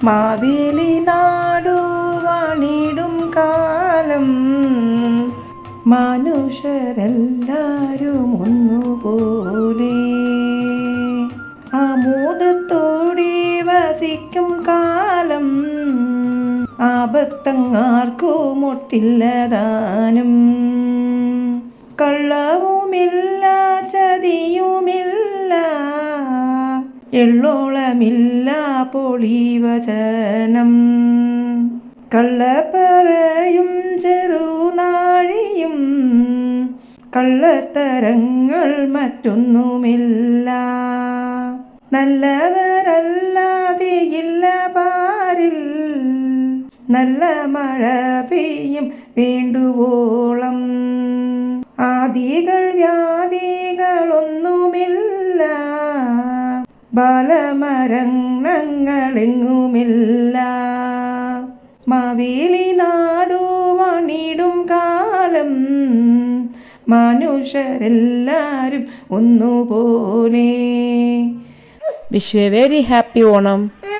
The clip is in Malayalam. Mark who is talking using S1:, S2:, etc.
S1: മാവേലി നാടു വാണിടും കാലം മനുഷ്യരെല്ലാരും ഒന്നുപോലെ ആമോദത്തോടെ വസിക്കും കാലം ആപത്തങ്ങാർക്കും ഒട്ടില്ലതാനും കള്ളവുമില്ല ചതിയുമില്ല എള്ളോളമില്ല പൊളിവചനം കള്ളപ്പറയും ചെറുനാഴിയും കള്ളത്തരങ്ങൾ മറ്റൊന്നുമില്ല നല്ലവരല്ലാതെയില്ല പാരിൽ നല്ല മഴ പെയ്യും വേണ്ടുവോളം ആദികൾ വ്യാധികളൊന്നുമില്ല ബാലമരങ്ങളെങ്ങുമില്ല മാവേലി നാടു വണിടും കാലം മനുഷ്യരെല്ലാരും ഒന്നുപോലെ.
S2: Wish you A very happy Onam.